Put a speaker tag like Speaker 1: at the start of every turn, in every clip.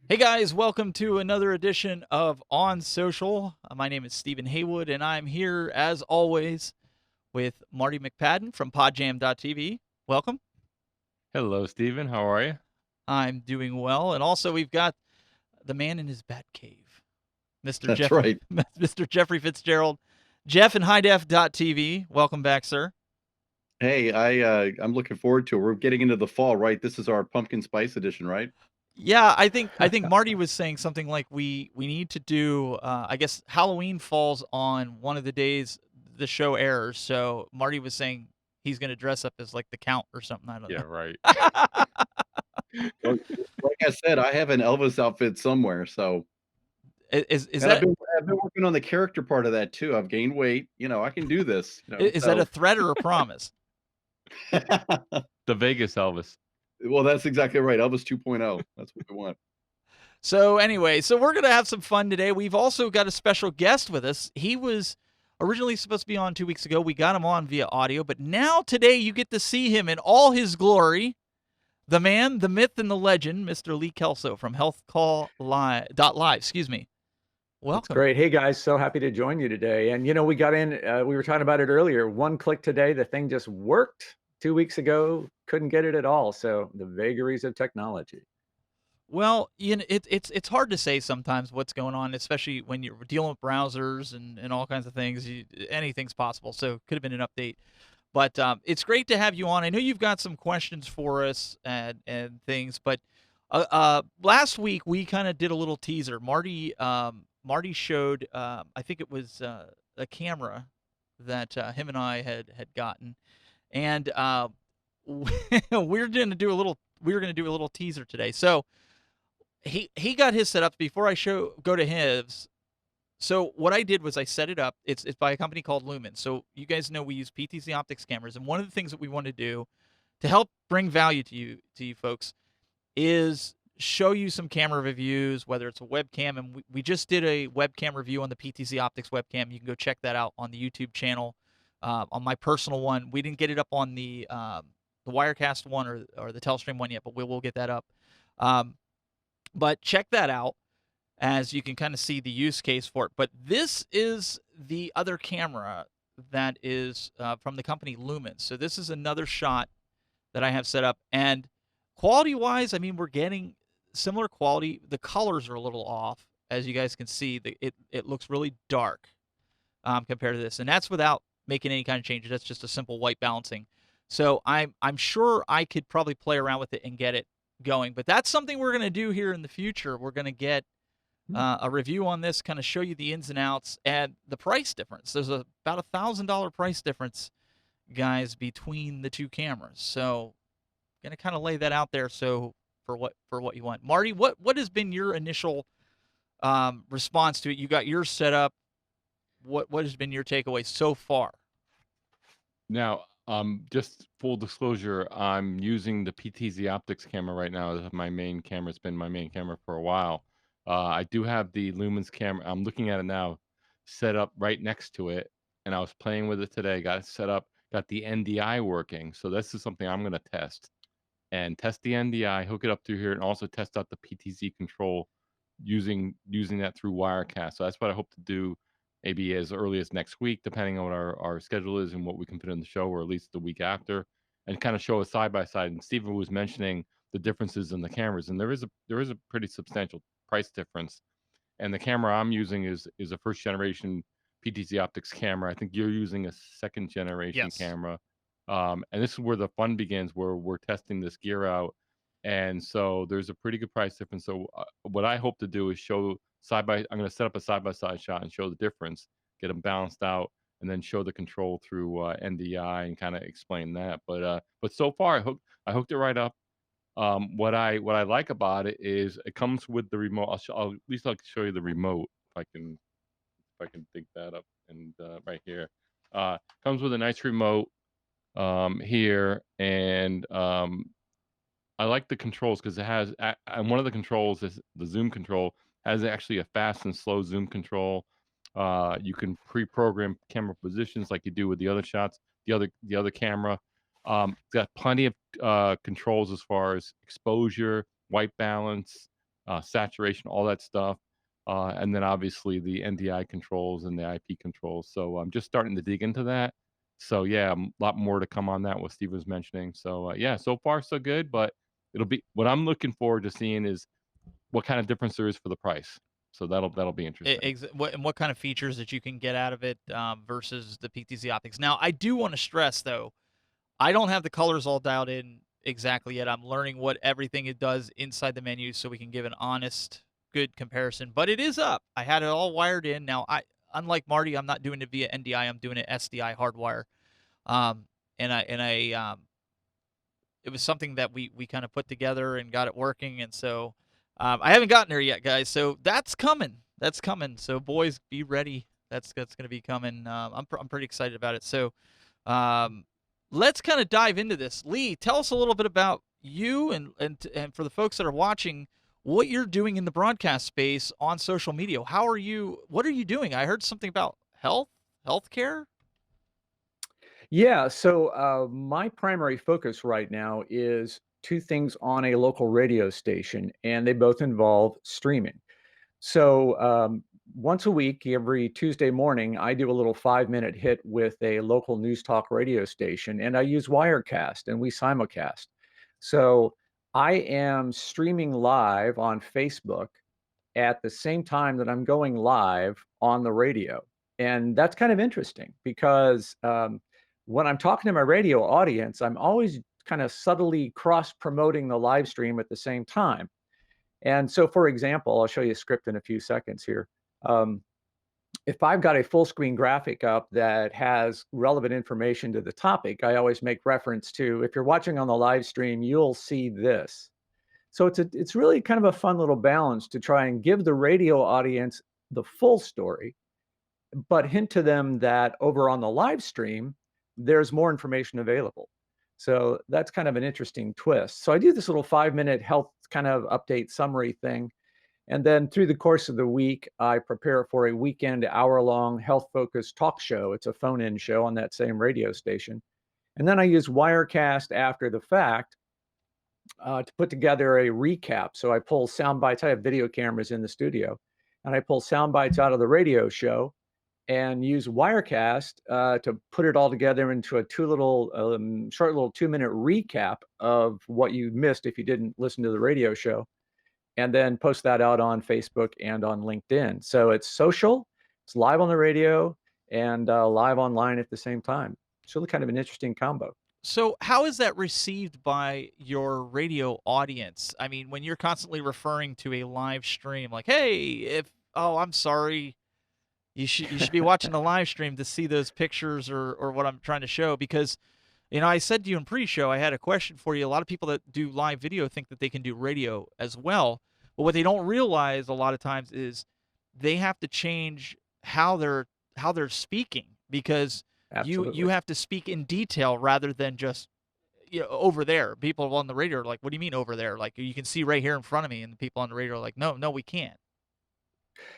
Speaker 1: Hey guys, welcome to another edition of On Social. My name is Stephen Haywood, and I'm here as always with Marty McPadden from PodJam.tv. Welcome.
Speaker 2: Hello, Stephen. How are you?
Speaker 1: I'm doing well, and also we've got the man in his bat cave, Mr.
Speaker 3: That's
Speaker 1: Jeffrey,
Speaker 3: right.
Speaker 1: Mr. Jeffrey Fitzgerald, Jeff and HighDef.tv. Welcome back, sir.
Speaker 3: Hey, I'm looking forward to it. We're getting into the fall, right? This is our pumpkin spice edition, right?
Speaker 1: Yeah, I think Marty was saying something like we need to do. I guess Halloween falls on one of the days the show airs, so Marty was saying he's going to dress up as like the Count or something. I don't
Speaker 2: Yeah,
Speaker 1: know.
Speaker 2: right.
Speaker 3: Well, like I said, I have an Elvis outfit somewhere, so
Speaker 1: Is
Speaker 3: and
Speaker 1: that
Speaker 3: I've been working on the character part of that too. I've gained weight, I can do this,
Speaker 1: is that a
Speaker 3: so
Speaker 1: threat or a promise?
Speaker 2: The Vegas Elvis.
Speaker 3: well, that's exactly right. Elvis 2.0. That's what we want.
Speaker 1: So anyway, so we're gonna have some fun today. We've also got a special guest with us. He was originally supposed to be on 2 weeks ago. We got him on via audio, but now today you get to see him in all his glory. The man, the myth, and the legend, Mr. Lee Kelso from Live. Excuse me.
Speaker 4: That's
Speaker 1: Welcome.
Speaker 4: great. Hey guys, so happy to join you today. And we got in, we were talking about it earlier. One click today, the thing just worked. 2 weeks ago, couldn't get it at all. So the vagaries of technology.
Speaker 1: Well, it's hard to say sometimes what's going on, especially when you're dealing with browsers and all kinds of things. Anything's possible. So it could have been an update. But it's great to have you on. I know you've got some questions for us and things, but last week we kind of did a little teaser. Marty showed, I think it was a camera that him and I had gotten, and we're going to do a little. We're going to do a little teaser today. So he got his set up before I go to his. So what I did was I set it up. It's by a company called Lumen. So you guys know we use PTZ optics cameras, and one of the things that we want to do to help bring value to you folks is show you some camera reviews, whether it's a webcam, and we just did a webcam review on the PTZ optics webcam. You can go check that out on the YouTube channel. On my personal one, we didn't get it up on the Wirecast one or the Telestream one yet, but we will get that up. But check that out as you can kind of see the use case for it. But this is the other camera that is from the company Lumen. So this is another shot that I have set up. And quality-wise, I mean, we're getting similar quality. The colors are a little off, as you guys can see. It looks really dark compared to this, and that's without making any kind of changes. That's just a simple white balancing. So I'm sure I could probably play around with it and get it going. But that's something we're going to do here in the future. We're going to get a review on this, kind of show you the ins and outs and the price difference. There's about $1,000 price difference, guys, between the two cameras. So, gonna kind of lay that out there. So for what you want, Marty, what has been your initial response to it? You got yours set up. What has been your takeaway so far?
Speaker 2: Now, just full disclosure, I'm using the PTZ optics camera right now as my main camera. It's been my main camera for a while. I do have the Lumens camera. I'm looking at it now, set up right next to it, and I was playing with it today. Got it set up, got the NDI working. So this is something I'm going to test and test the NDI, hook it up through here, and also test out the PTZ control using that through Wirecast. So that's what I hope to do maybe as early as next week, depending on what our schedule is and what we can put in the show, or at least the week after, and kind of show a side by side. And Stephen was mentioning the differences in the cameras, and there is a pretty substantial price difference. And the camera I'm using is a first generation PTZ optics camera. I think you're using a second generation
Speaker 1: Yes.
Speaker 2: camera. And this is where the fun begins, where we're testing this gear out. And so there's a pretty good price difference. So what I hope to do is show I'm going to set up a side by side shot and show the difference, get them balanced out, and then show the control through NDI and kind of explain that. But so far I hooked it right up. What I like about it is it comes with the remote. I'll at least I'll show you the remote if I can dig that up and right here. Comes with a nice remote here, and I like the controls because it has and one of the controls is the zoom control has actually a fast and slow zoom control. You can pre-program camera positions like you do with the other shots, the other camera. It's got plenty of controls as far as exposure, white balance, saturation, all that stuff. And then obviously the NDI controls and the IP controls. So I'm just starting to dig into that. So yeah, a lot more to come on that, what Steve was mentioning. So yeah, so far so good, but it'll be what I'm looking forward to seeing is what kind of difference there is for the price. So that'll be interesting.
Speaker 1: What kind of features that you can get out of it versus the PTZ optics. Now, I do want to stress though, I don't have the colors all dialed in exactly yet. I'm learning what everything it does inside the menu so we can give an honest, good comparison. But it is up. I had it all wired in. Now, unlike Marty, I'm not doing it via NDI. I'm doing it SDI hardwire. Um, and it was something that we kind of put together and got it working. And so I haven't gotten there yet, guys. So that's coming. That's coming. So boys, be ready. That's going to be coming. I'm pretty excited about it. So um, let's kind of dive into this. Lee, tell us a little bit about you and for the folks that are watching, what you're doing in the broadcast space on social media. What are you doing? I heard something about healthcare.
Speaker 4: Yeah, so my primary focus right now is two things on a local radio station, and they both involve streaming. So once a week, every Tuesday morning, I do a little 5-minute hit with a local news talk radio station, and I use Wirecast, and we simulcast. So I am streaming live on Facebook at the same time that I'm going live on the radio. And that's kind of interesting because when I'm talking to my radio audience, I'm always kind of subtly cross promoting the live stream at the same time. And so, for example, I'll show you a script in a few seconds here. Um, if I've got a full screen graphic up that has relevant information to the topic, I always make reference to, if you're watching on the live stream, you'll see this. So it's really kind of a fun little balance to try and give the radio audience the full story, but hint to them that over on the live stream, there's more information available. So that's kind of an interesting twist. So I do this little 5-minute health kind of update summary thing. And then through the course of the week, I prepare for a weekend hour-long health-focused talk show. It's a phone-in show on that same radio station. And then I use Wirecast after the fact to put together a recap. So I pull sound bites. I have video cameras in the studio, and I pull sound bites out of the radio show and use Wirecast to put it all together into a short little 2-minute recap of what you missed if you didn't listen to the radio show, and then post that out on Facebook and on LinkedIn. So it's social, it's live on the radio, and live online at the same time. It's really kind of an interesting combo.
Speaker 1: So, how is that received by your radio audience? I mean, when you're constantly referring to a live stream, like, "Hey, I'm sorry, you should be watching the live stream to see those pictures or what I'm trying to show." Because, I said to you in pre-show, I had a question for you. A lot of people that do live video think that they can do radio as well, but what they don't realize a lot of times is they have to change how they're speaking because you
Speaker 4: Absolutely.
Speaker 1: have to speak in detail rather than just over there. People on the radio are like, "What do you mean over there? Like you can see right here in front of me." And the people on the radio are like, "No, no, we can't."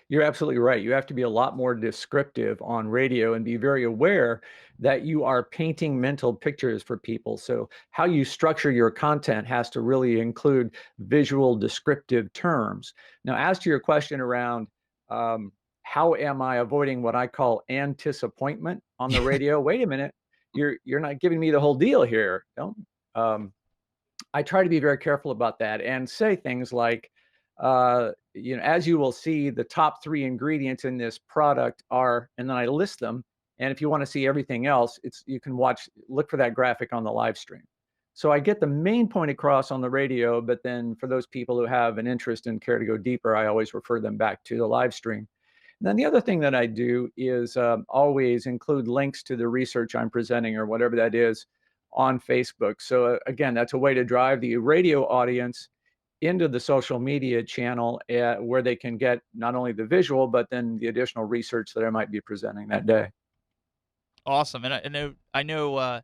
Speaker 4: You're absolutely right. You have to be a lot more descriptive on radio and be very aware that you are painting mental pictures for people. So, how you structure your content has to really include visual descriptive terms. Now, as to your question around how am I avoiding what I call anticipation on the radio? Wait a minute, you're not giving me the whole deal here. Don't. I try to be very careful about that and say things like, as you will see, the top 3 ingredients in this product are, and then I list them. And if you want to see everything else, you can look for that graphic on the live stream. So I get the main point across on the radio, but then for those people who have an interest and care to go deeper, I always refer them back to the live stream. And then the other thing that I do is always include links to the research I'm presenting or whatever that is on Facebook. So again, that's a way to drive the radio audience into the social media channel where they can get not only the visual, but then the additional research that I might be presenting that day.
Speaker 1: Awesome, and I know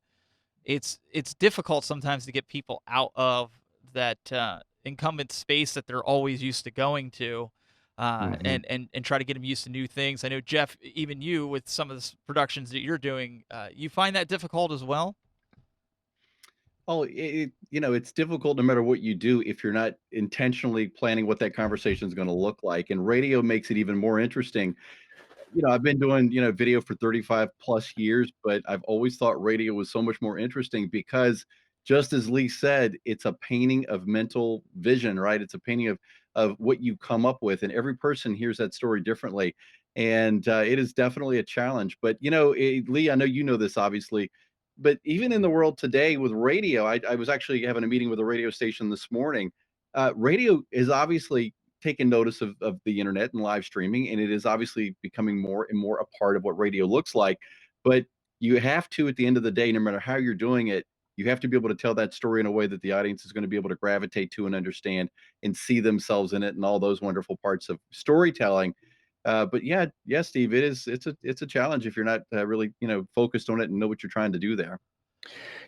Speaker 1: it's difficult sometimes to get people out of that incumbent space that they're always used to going to,
Speaker 4: Mhm.
Speaker 1: and try to get them used to new things. I know Jeff, even you with some of the productions that you're doing, you find that difficult as well.
Speaker 3: Oh, it's difficult no matter what you do if you're not intentionally planning what that conversation is going to look like. And radio makes it even more interesting. I've been doing, video for 35 plus years, but I've always thought radio was so much more interesting because just as Lee said, it's a painting of mental vision, right? It's a painting of what you come up with, and every person hears that story differently. And it is definitely a challenge. But Lee, I know you know this obviously, but even in the world today with radio, I was actually having a meeting with a radio station this morning. Radio is obviously taken notice of the internet and live streaming, and it is obviously becoming more and more a part of what radio looks like. But you have to, at the end of the day, no matter how you're doing it, you have to be able to tell that story in a way that the audience is going to be able to gravitate to and understand and see themselves in it and all those wonderful parts of storytelling. But yeah, Steve, it's a challenge if you're not really focused on it and know what you're trying to do there.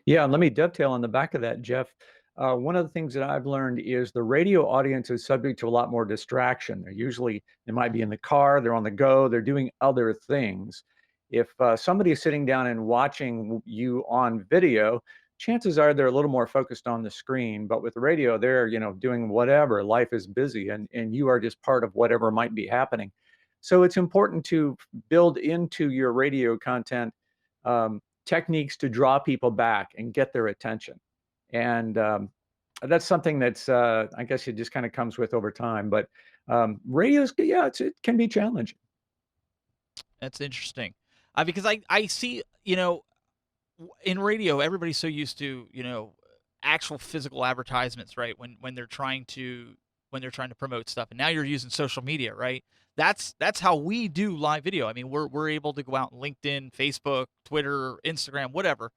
Speaker 4: Yeah, and let me dovetail on the back of that, Jeff. One of the things that I've learned is the radio audience is subject to a lot more distraction. They might be in the car, they're on the go, they're doing other things. If somebody is sitting down and watching you on video, chances are they're a little more focused on the screen. But with the radio, they're doing whatever. Life is busy, and you are just part of whatever might be happening. So it's important to build into your radio content techniques to draw people back and get their attention. And that's something that's, I guess, it just kind of comes with over time. But radio's, yeah, it can be challenging.
Speaker 1: That's interesting. Because I see, in radio, everybody's so used to, actual physical advertisements, right? When they're trying to promote stuff, and now you're using social media, right? That's how we do live video. I mean, we're able to go out on LinkedIn, Facebook, Twitter, Instagram, whatever,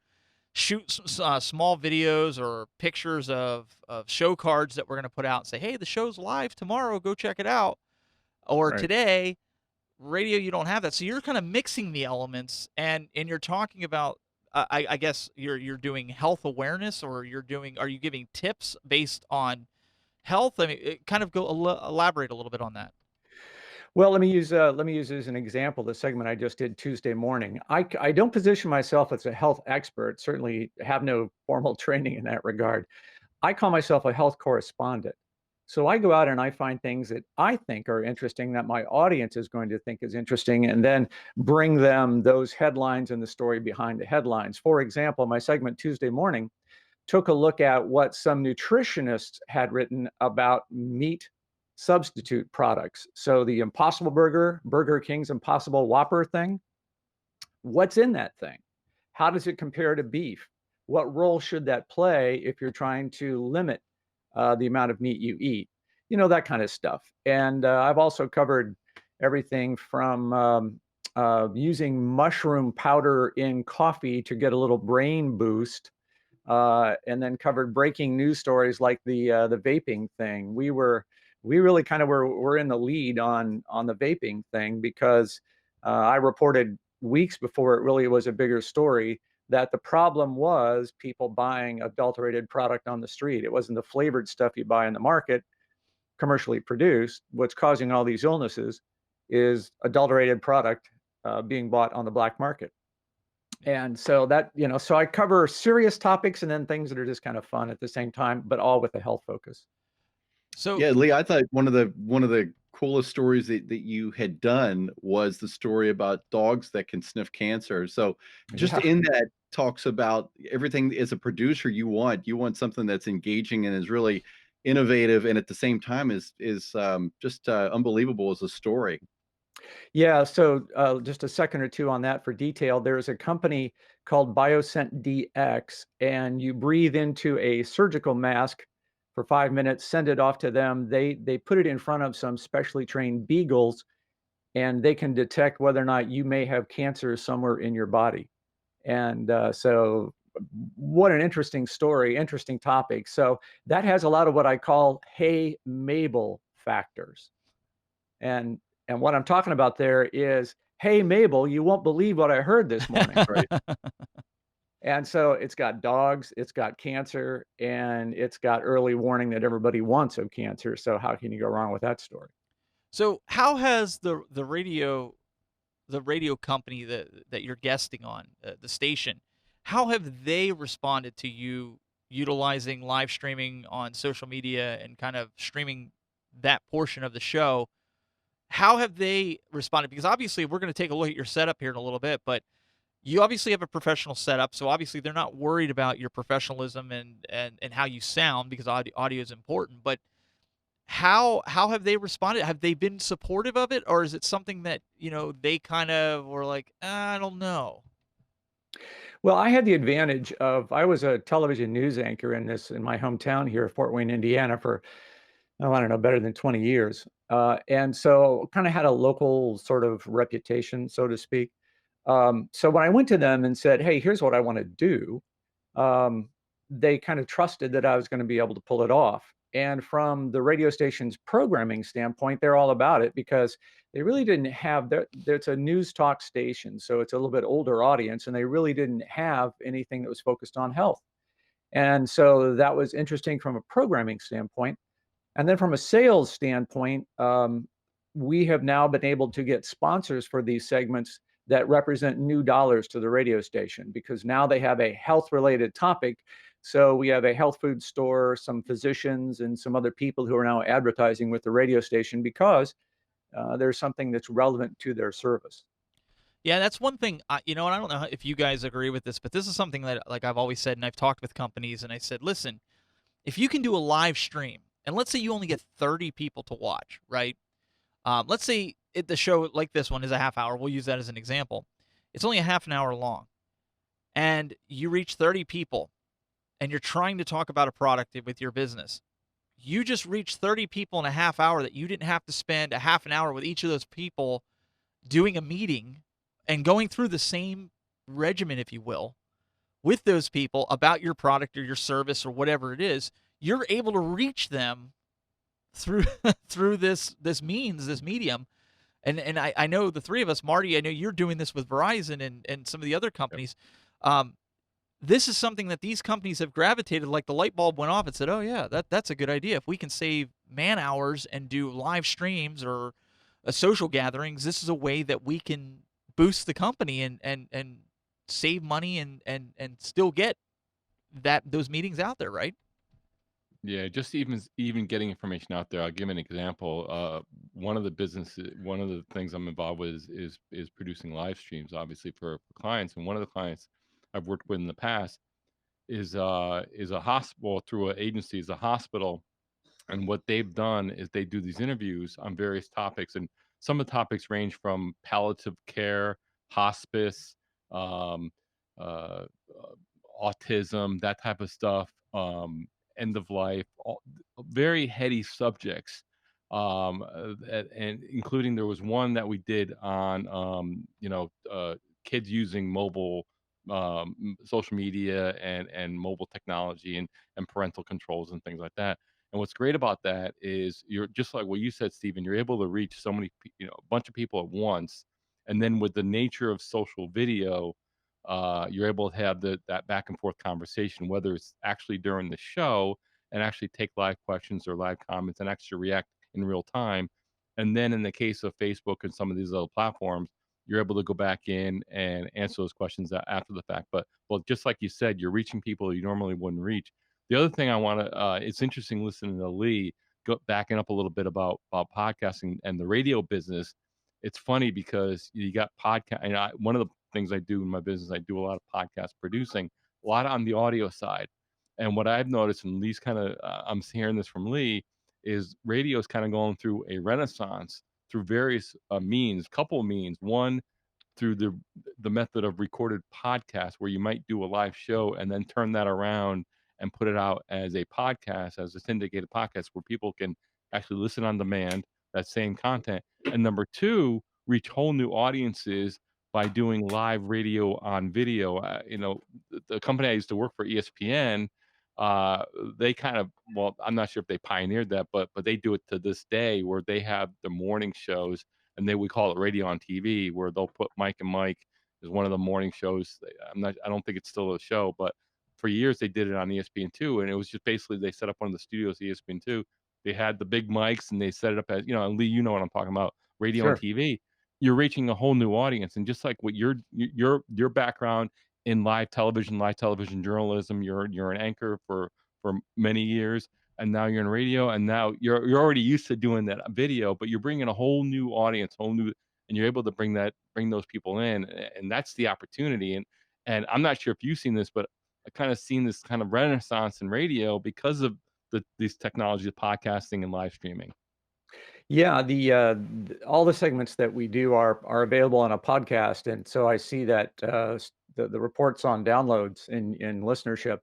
Speaker 1: shoot small videos or pictures of show cards that we're going to put out and say, hey, the show's live tomorrow, go check it out. Or
Speaker 4: Right.
Speaker 1: today, radio, you don't have that, so you're kind of mixing the elements, and you're talking about. I guess you're doing health awareness, or are you giving tips based on health? I mean, kind of elaborate a little bit on that.
Speaker 4: Well, let me use as an example the segment I just did Tuesday morning. I don't position myself as a health expert. Certainly, have no formal training in that regard. I call myself a health correspondent. So I go out and I find things that I think are interesting that my audience is going to think is interesting, and then bring them those headlines and the story behind the headlines. For example, my segment Tuesday morning took a look at what some nutritionists had written about meat substitute products. So the Impossible Burger, Burger King's Impossible Whopper thing, what's in that thing? How does it compare to beef? What role should that play if you're trying to limit the amount of meat you eat? That kind of stuff. And I've also covered everything from using mushroom powder in coffee to get a little brain boost, and then covered breaking news stories like the vaping thing. We really kind of were in the lead on the vaping thing because I reported weeks before it really was a bigger story that the problem was people buying adulterated product on the street. It wasn't the flavored stuff you buy in the market, commercially produced. What's causing all these illnesses is adulterated product being bought on the black market. And so so I cover serious topics and then things that are just kind of fun at the same time, but all with a health focus.
Speaker 1: So
Speaker 3: Yeah, Lee, I thought one of the coolest stories that you had done was the story about dogs that can sniff cancer. So just
Speaker 4: Yeah.
Speaker 3: in that talks about everything as a producer you want something that's engaging and is really innovative and at the same time is just unbelievable as a story.
Speaker 4: Yeah. So just a second or two on that for detail. There's a company called Bioscent DX, and you breathe into a surgical mask for 5 minutes, send it off to them. They put it in front of some specially trained beagles, and they can detect whether or not you may have cancer somewhere in your body. And so, what an interesting story, interesting topic. So that has a lot of what I call "Hey Mabel" factors. And what I'm talking about there is, "Hey Mabel, you won't believe what I heard this morning."
Speaker 3: Right.
Speaker 4: And so it's got dogs, it's got cancer, and it's got early warning that everybody wants of cancer. So how can you go wrong with that story?
Speaker 1: so how has the radio company that you're guesting on, the station, how have they responded to you utilizing live streaming on social media and kind of streaming that portion of the show. How have they responded? Because obviously we're going to take a look at your setup here in a little bit, but you obviously have a professional setup, so obviously they're not worried about your professionalism and how you sound because audio is important. But how have they responded? Have they been supportive of it, or is it something that they kind of were like, I don't know?
Speaker 4: Well, I had the advantage of I was a television news anchor in my hometown here, Fort Wayne, Indiana, for oh, I don't know, better than 20 years. And so kind of had a local sort of reputation, so to speak. So when I went to them and said, "Hey, here's what I want to do," um, they kind of trusted that I was going to be able to pull it off. And from the radio station's programming standpoint, they're all about it because they really didn't have there's a news talk station, so it's a little bit older audience, and they really didn't have anything that was focused on health. And so that was interesting from a programming standpoint. And then from a sales standpoint, we have now been able to get sponsors for these segments that represent new dollars to the radio station because now they have a health related topic. So we have a health food store, some physicians, and some other people who are now advertising with the radio station because there's something that's relevant to their service.
Speaker 1: Yeah, that's one thing. And I don't know if you guys agree with this, but this is something that like I've always said, and I've talked with companies, and I said, listen, if you can do a live stream, and let's say you only get 30 people to watch, right? Let's say the show like this one is a half hour. We'll use that as an example. It's only a half an hour long, and you reach 30 people, and you're trying to talk about a product with your business. You just reached 30 people in a half hour that you didn't have to spend a half an hour with each of those people doing a meeting and going through the same regimen, if you will, with those people about your product or your service or whatever it is. You're able to reach them through through this medium. And I know the three of us, Marty, I know you're doing this with Verizon and some of the other
Speaker 2: Yep.
Speaker 1: companies. This is something that these companies have gravitated, like the light bulb went off and said, oh yeah, that's a good idea. If we can save man hours and do live streams or social gatherings, this is a way that we can boost the company and save money and still get those meetings out there, right?
Speaker 2: Yeah, just even getting information out there. I'll give an example. One of the things I'm involved with is producing live streams, obviously for clients. And one of the clients I've worked with in the past is a hospital through an agency, is a hospital. And what they've done is they do these interviews on various topics, and some of the topics range from palliative care, hospice, um, uh, autism, that type of stuff, end of life, very heady subjects. And including there was one that we did on, kids using mobile, social media and mobile technology and parental controls and things like that. And what's great about that is you're just like what you said, Stephen, you're able to reach so many, a bunch of people at once. And then with the nature of social video, you're able to have that back and forth conversation, whether it's actually during the show and actually take live questions or live comments and actually react in real time. And then in the case of Facebook and some of these other platforms, you're able to go back in and answer those questions after the fact. But well, just like you said, you're reaching people you normally wouldn't reach. The other thing I want to, it's interesting listening to Lee backing up a little bit about podcasting and the radio business. It's funny because you got podcast, and one of the things I do in my business, I do a lot of podcast producing, a lot on the audio side. And what I've noticed, and Lee's kind of, I'm hearing this from Lee, is radio is kind of going through a renaissance through various means, couple means. One, through the method of recorded podcast, where you might do a live show and then turn that around and put it out as a podcast, as a syndicated podcast, where people can actually listen on demand, that same content. And number two, reach whole new audiences by doing live radio on video. The company I used to work for, ESPN, uh, they kind of, well, I'm not sure if they pioneered that, but they do it to this day, where they have the morning shows, and we call it radio on TV, where they'll put Mike and Mike is one of the morning shows. I don't think it's still a show, but for years they did it on ESPN2, and it was just basically they set up one of the studios at ESPN2. They had the big mics, and they set it up as, and Lee, you know what I'm talking about, radio and
Speaker 4: Sure.
Speaker 2: TV. You're reaching a whole new audience, and just like what your background in live television journalism. You're an anchor for many years, and now you're in radio, and now you're already used to doing that video, but you're bringing a whole new audience, whole new, and you're able to bring those people in, and that's the opportunity. And I'm not sure if you've seen this, but I kind of seen this kind of renaissance in radio because of these technologies, podcasting and live streaming.
Speaker 4: Yeah, all the segments that we do are available on a podcast, and so I see that the reports on downloads in listenership,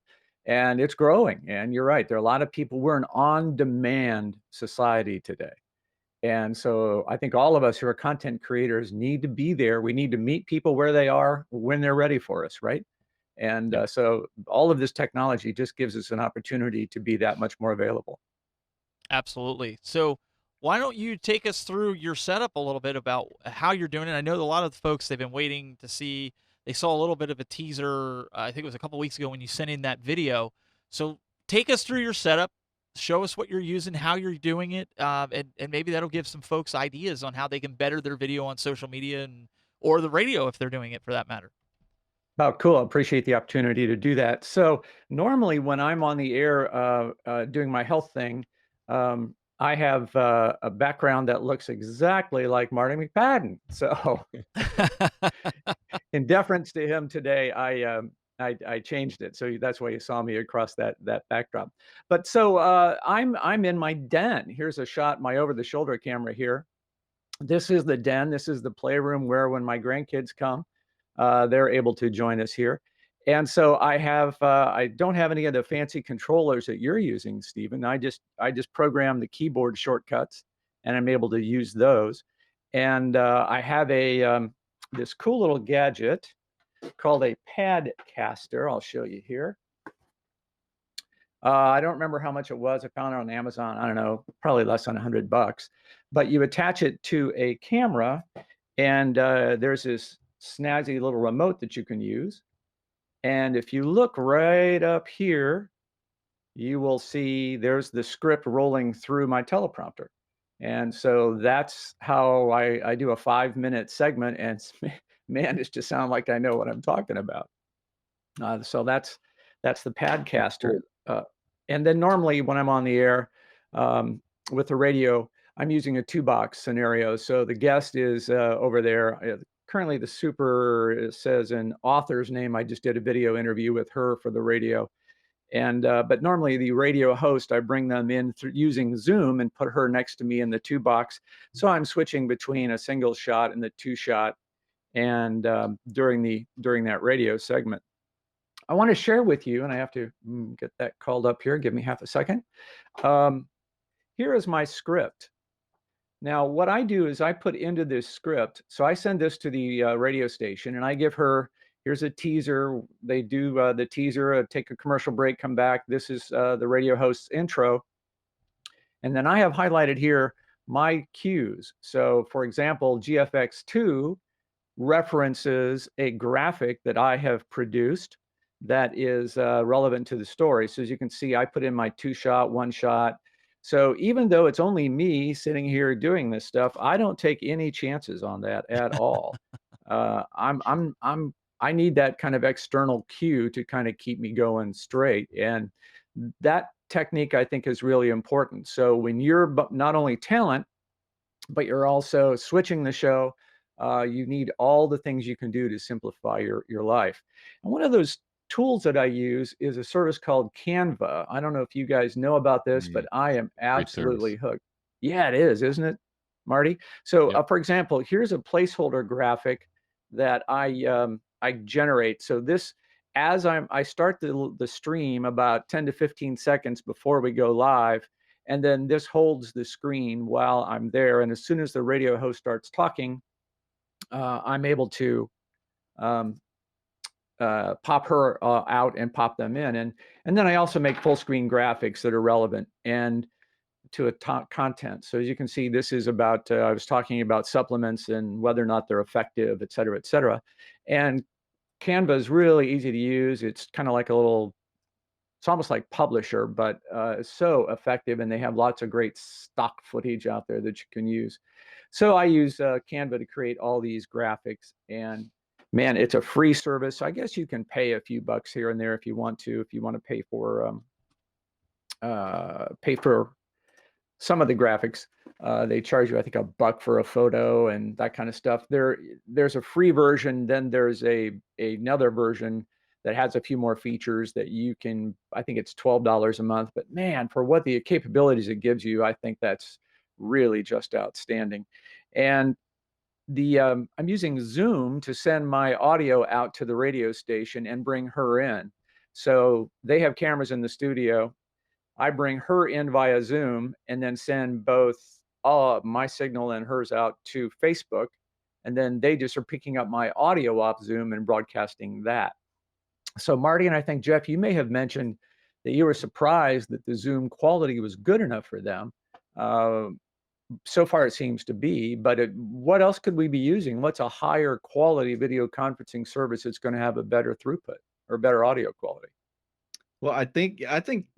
Speaker 4: and it's growing. And you're right, there are a lot of people. We're an on-demand society today, and so I think all of us who are content creators need to be there. We need to meet people where they are when they're ready for us, right? And
Speaker 2: Yeah.
Speaker 4: so all of this technology just gives us an opportunity to be that much more available.
Speaker 1: Absolutely. So, why don't you take us through your setup a little bit about how you're doing it? I know a lot of the folks they've been waiting to see. They saw a little bit of a teaser. I think it was a couple weeks ago when you sent in that video. So, take us through your setup. Show us what you're using, how you're doing it, and maybe that'll give some folks ideas on how they can better their video on social media and or the radio if they're doing it for that matter.
Speaker 4: Oh, cool. I appreciate the opportunity to do that. So normally when I'm on the air doing my health thing, I have a background that looks exactly like Marty McFadden. So in deference to him today, I changed it. So that's why you saw me across that backdrop. But so I'm in my den. Here's a shot, my over-the-shoulder camera here. This is the den. This is the playroom where when my grandkids come, they're able to join us here. And so I don't have any of the fancy controllers that you're using, Stephen. I just program the keyboard shortcuts, and I'm able to use those. And I have this cool little gadget called a Padcaster. I'll show you here. I don't remember how much it was. I found it on Amazon. I don't know, probably less than $100. But you attach it to a camera, and there's this snazzy little remote that you can use. And if you look right up here, you will see there's the script rolling through my teleprompter. And so that's how I do a 5-minute segment. And man, it's just sound like I know what I'm talking about. So that's the Padcaster. And then normally when I'm on the air with the radio, I'm using a 2-box scenario. So the guest is over there. Currently, the super says an author's name. I just did a video interview with her for the radio. And but normally the radio host, I bring them in through using Zoom and put her next to me in the 2-box. So I'm switching between a single shot and the 2-shot, and during that radio segment. I want to share with you, and I have to get that called up here. Give me half a second. Here is my script. Now, what I do is I put into this script. So I send this to the radio station, and I give her, here's a teaser. They do the teaser, take a commercial break, come back. This is the radio host's intro. And then I have highlighted here my cues. So for example, GFX2 references a graphic that I have produced that is relevant to the story. So as you can see, I put in my 2-shot, 1-shot. So even though it's only me sitting here doing this stuff, I don't take any chances on that at all. I need that kind of external cue to kind of keep me going straight. And that technique, I think, is really important. So when you're not only talent, but you're also switching the show, you need all the things you can do to simplify your life. And one of those tools that I use is a service called Canva. I don't know if you guys know about this, but I am
Speaker 2: Great service.
Speaker 4: absolutely hooked. Yeah, it is, isn't it, Marty? So,
Speaker 2: Yep.
Speaker 4: for example, here's a placeholder graphic that I generate. So this, as I start the stream about 10 to 15 seconds before we go live, and then this holds the screen while I'm there. And as soon as the radio host starts talking, I'm able to pop her out and pop them in. And then I also make full screen graphics that are relevant and to a content. So as you can see, this is about, I was talking about supplements and whether or not they're effective, et cetera, et cetera. And Canva is really easy to use. It's kind of like a little, it's almost like Publisher, but it's so effective, and they have lots of great stock footage out there that you can use. So I use Canva to create all these graphics, and Man, it's a free service. I guess you can pay a few bucks here and there if you want to. If you want to pay for some of the graphics, they charge you, I think, a buck for a photo and that kind of stuff. There's a free version, then there's another version that has a few more features that you can. I think it's $12 a month. But man, for what the capabilities it gives you, I think that's really just outstanding. And I'm using Zoom to send my audio out to the radio station and bring her in. So they have cameras in the studio. I bring her in via Zoom and then send both my signal and hers out to Facebook. And then they just are picking up my audio off Zoom and broadcasting that. So, Marty, and I think, Jeff, you may have mentioned that you were surprised that the Zoom quality was good enough for them. Uh, so far, it seems to be, but what else could we be using? What's a higher quality video conferencing service that's going to have a better throughput or better audio quality?
Speaker 3: Well, I think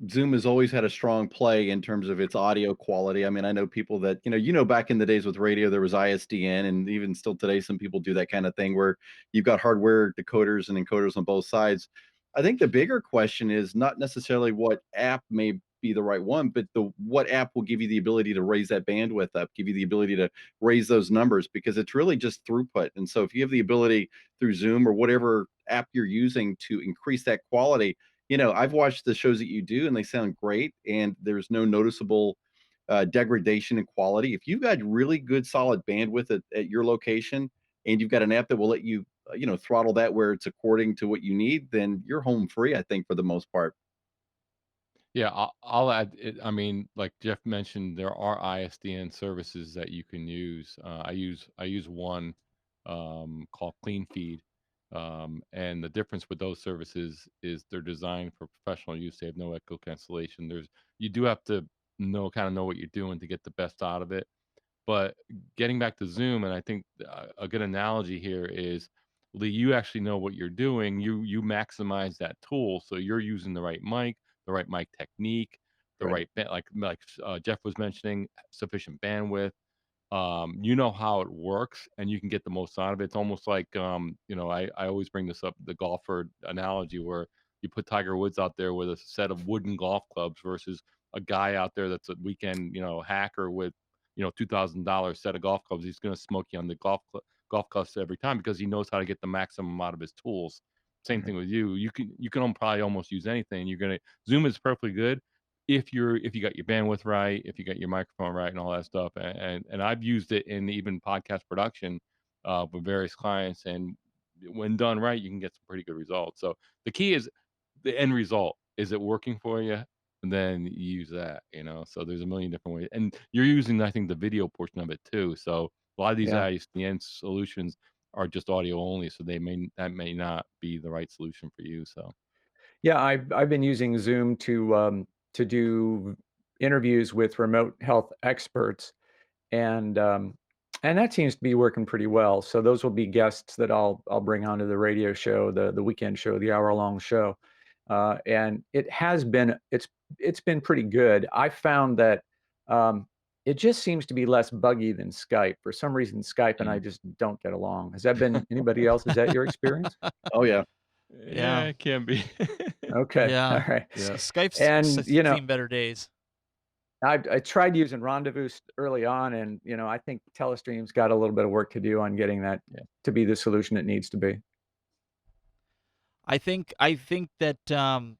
Speaker 3: Zoom has always had a strong play in terms of its audio quality. I mean, I know people that, back in the days with radio, there was ISDN, and even still today, some people do that kind of thing where you've got hardware decoders and encoders on both sides. I think the bigger question is not necessarily what app may be the right one, but the what app will give you the ability to raise that bandwidth up, give you the ability to raise those numbers, because it's really just throughput. And so if you have the ability through Zoom or whatever app you're using to increase that quality, I've watched the shows that you do and they sound great, and there's no noticeable degradation in quality. If you've got really good solid bandwidth at your location and you've got an app that will let you, throttle that where it's according to what you need, then you're home free, I think, for the most part.
Speaker 2: Yeah, I'll add it. I mean, like Jeff mentioned, there are ISDN services that you can use. I use one called Clean Feed, and the difference with those services is they're designed for professional use. They have no echo cancellation. You do have to know what you're doing to get the best out of it. But getting back to Zoom, and I think a good analogy here is, Lee, you actually know what you're doing. You maximize that tool, so you're using the right mic technique, the
Speaker 3: Right.
Speaker 2: right Jeff was mentioning, sufficient bandwidth. You know how it works, and you can get the most out of it. It's almost like, I always bring this up, the golfer analogy, where you put Tiger Woods out there with a set of wooden golf clubs versus a guy out there that's a weekend, hacker with, $2,000 set of golf clubs. He's going to smoke you on the golf clubs every time because he knows how to get the maximum out of his tools. Same
Speaker 4: Right.
Speaker 2: thing with you. You can probably almost use anything. Zoom is perfectly good if you got your bandwidth right, if you got your microphone right, and all that stuff. And I've used it in even podcast production with various clients, and when done right, you can get some pretty good results. So the key is the end result. Is it working for you? And then you use that. So there's a million different ways, and you're using, I think, the video portion of it too. So a lot of these
Speaker 4: Yeah.
Speaker 2: ISDN solutions are just audio only, so that may not be the right solution for you. So
Speaker 4: Yeah, I've been using Zoom to do interviews with remote health experts, and and that seems to be working pretty well. So those will be guests that I'll bring onto the radio show, the weekend show, the hour-long show, and it's been pretty good. I found that it just seems to be less buggy than Skype. For some reason, Skype and I
Speaker 2: mm.
Speaker 4: just don't get along. Has that been anybody else? Is that your experience?
Speaker 3: Oh yeah.
Speaker 2: Yeah,
Speaker 1: Yeah.
Speaker 2: it can be.
Speaker 4: Okay, all
Speaker 1: Yeah.
Speaker 4: right.
Speaker 2: Yeah.
Speaker 1: Skype's
Speaker 4: And
Speaker 1: seen better days.
Speaker 4: I tried using Rendezvous early on, and I think Telestream's got a little bit of work to do on getting that
Speaker 2: Yeah.
Speaker 4: to be the solution it needs to be.
Speaker 1: I think that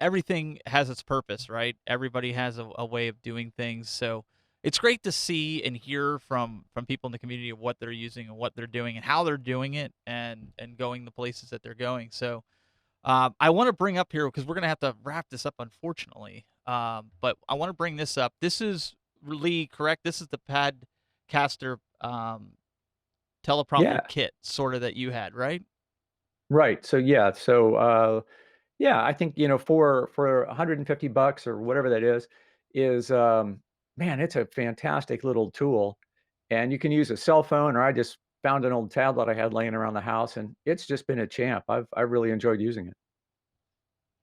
Speaker 1: everything has its purpose, right? Everybody has a way of doing things. So it's great to see and hear from people in the community of what they're using and what they're doing and how they're doing it and going the places that they're going. So I want to bring up here because we're gonna have to wrap this up, unfortunately. But I want to bring this up. This is Lee, correct? This is the Padcaster teleprompter
Speaker 4: Yeah,
Speaker 1: kit, sort of, that you had, right?
Speaker 4: right. Yeah, I think for 150 bucks or whatever that is man, it's a fantastic little tool, and you can use a cell phone, or I just found an old tablet I had laying around the house, and it's just been a champ. I've really enjoyed using it.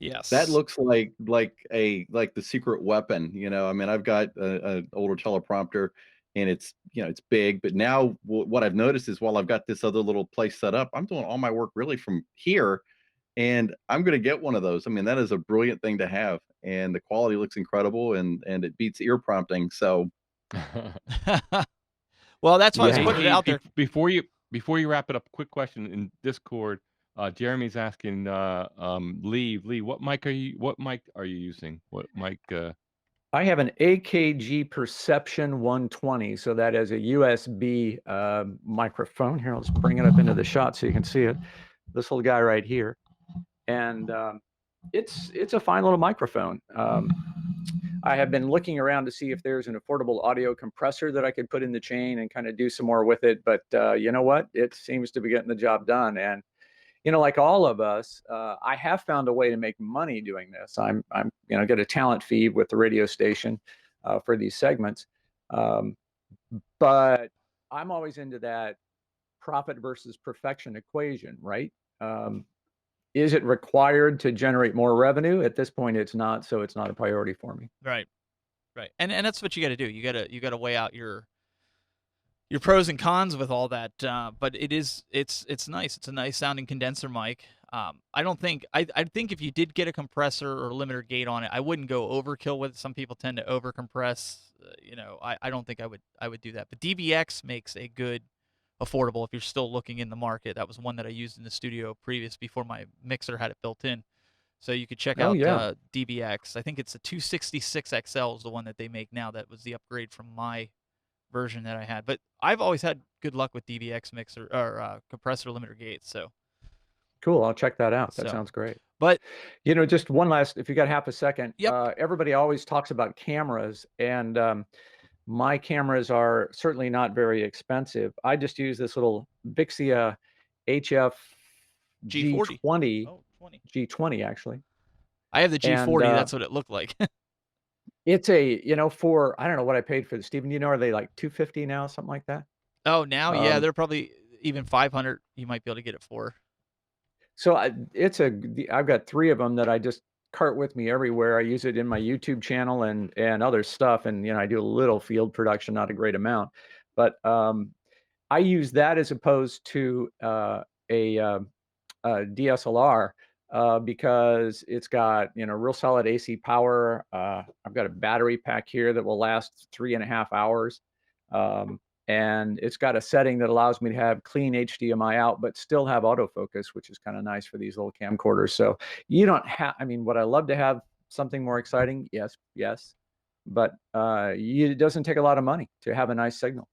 Speaker 3: That
Speaker 1: Yes.
Speaker 3: looks like the secret weapon. I mean, I've got a older teleprompter, and it's, it's big. But now what I've noticed is while I've got this other little place set up, I'm doing all my work really from here, and I'm going to get one of those. I mean, that is a brilliant thing to have, and the quality looks incredible, and it beats ear prompting. So
Speaker 1: Well, that's why I was
Speaker 4: Yeah.
Speaker 1: putting it
Speaker 2: Hey,
Speaker 1: out there.
Speaker 2: before you wrap it up, quick question in Discord. Jeremy's asking Lee, what mic are you using? What mic?
Speaker 4: I have an AKG Perception 120, so that is a USB microphone. Here, let's bring it up into the shot so you can see it. This little guy right here, and it's a fine little microphone. I have been looking around to see if there's an affordable audio compressor that I could put in the chain and kind of do some more with it. But you know what? It seems to be getting the job done. And like all of us, I have found a way to make money doing this. I'm get a talent fee with the radio station for these segments, but I'm always into that profit versus perfection equation, right? Is it required to generate more revenue? At this point, it's not, so it's not a priority for me.
Speaker 1: Right. And that's what you got to do. You got to weigh out your pros and cons with all that. But it's nice. It's a nice sounding condenser mic. I think if you did get a compressor or limiter gate on it, I wouldn't go overkill with it. Some people tend to over compress. I don't think I would do that. But DBX makes a good affordable if you're still looking in the market. That was one that I used in the studio before my mixer had it built in. So you could check
Speaker 4: Oh
Speaker 1: out
Speaker 4: yeah.
Speaker 1: DBX. I think it's a 266 XL is the one that they make now. That was the upgrade from my version that I had. But I've always had good luck with DBX mixer or compressor limiter gates. So
Speaker 4: Cool. I'll check that out. That
Speaker 1: So-
Speaker 4: sounds great.
Speaker 1: but
Speaker 4: Just one last, if you got half a second.
Speaker 1: Yep.
Speaker 4: Everybody always talks about cameras, and my cameras are certainly not very expensive. I just use this little Vixia HF
Speaker 1: G40.
Speaker 4: G20,
Speaker 1: Oh, 20.
Speaker 4: G20 actually.
Speaker 1: I have the G40.
Speaker 4: And,
Speaker 1: That's what it looked like.
Speaker 4: It's a, for, I don't know what I paid for this. Steven, are they like $250 now, something like that?
Speaker 1: Oh, now yeah,
Speaker 4: Um,
Speaker 1: they're probably even 500. You might be able to get it for.
Speaker 4: So I've got 3 of them that I just cart with me everywhere. I use it in my YouTube channel and other stuff, and I do a little field production, not a great amount, but I use that as opposed to a DSLR because it's got real solid AC power. I've got a battery pack here that will last 3.5 hours. And it's got a setting that allows me to have clean HDMI out, but still have autofocus, which is kind of nice for these little camcorders. So you don't have, would I love to have something more exciting? Yes. But it doesn't take a lot of money to have a nice signal.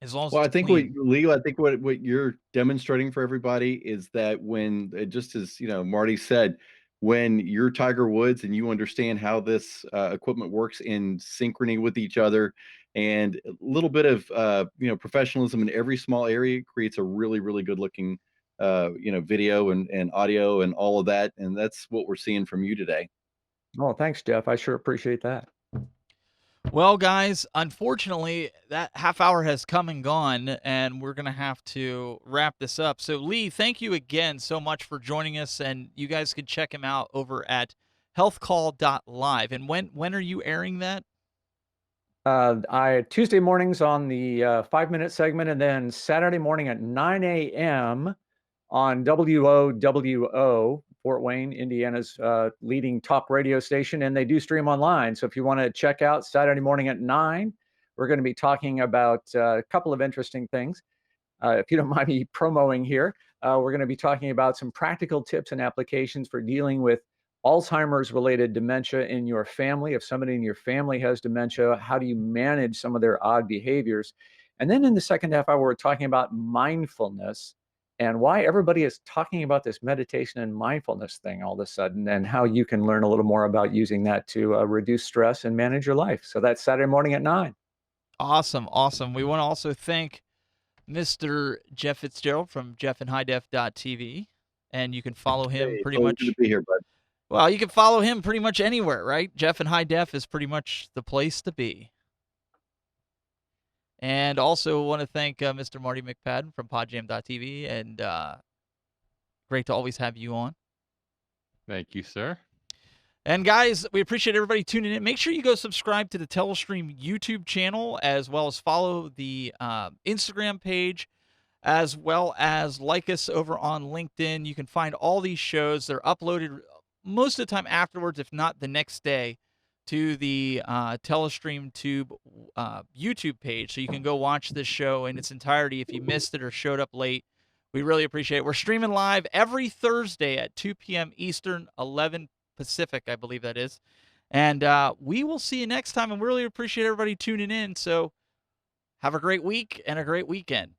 Speaker 1: As long as
Speaker 3: Well, I
Speaker 1: it's
Speaker 3: think
Speaker 1: clean.
Speaker 3: Leo, I think what you're demonstrating for everybody is that when, just as Marty said, when you're Tiger Woods and you understand how this equipment works in synchrony with each other, and a little bit of professionalism in every small area creates a really, really good looking video and audio and all of that, and that's what we're seeing from you today.
Speaker 4: Oh, thanks, Jeff. I sure appreciate that.
Speaker 1: Well, guys, unfortunately, that half hour has come and gone, and we're going to have to wrap this up. So, Lee, thank you again so much for joining us, and you guys can check him out over at healthcall.live. And when are you airing that?
Speaker 4: Tuesday mornings on the 5-minute segment, and then Saturday morning at 9 a.m. on WOWO, Fort Wayne, Indiana's leading talk radio station, and they do stream online. So if you want to check out Saturday morning at 9, we're going to be talking about a couple of interesting things. If you don't mind me promoting here, we're going to be talking about some practical tips and applications for dealing with Alzheimer's related dementia in your family. If somebody in your family has dementia, how do you manage some of their odd behaviors? And then in the second half hour, we're talking about mindfulness and why everybody is talking about this meditation and mindfulness thing all of a sudden, and how you can learn a little more about using that to reduce stress and manage your life. So that's Saturday morning at 9.
Speaker 1: Awesome. We want to also thank Mr. Jeff Fitzgerald from jeffandhighdef.tv, and you can follow him pretty much.
Speaker 3: Good to be here, bud.
Speaker 1: Well, you can follow him pretty much anywhere, right? Jeff and High Def is pretty much the place to be. And also want to thank Mr. Marty McPadden from podjam.tv, and great to always have you on.
Speaker 2: Thank you, sir.
Speaker 1: And guys, we appreciate everybody tuning in. Make sure you go subscribe to the Telestream YouTube channel, as well as follow the Instagram page, as well as like us over on LinkedIn. You can find all these shows. They're uploaded most of the time afterwards, if not the next day, to the Telestream Tube YouTube page. So you can go watch this show in its entirety if you missed it or showed up late. We really appreciate it. We're streaming live every Thursday at 2 p.m. Eastern, 11 Pacific, I believe that is. And we will see you next time. And we really appreciate everybody tuning in. So have a great week and a great weekend.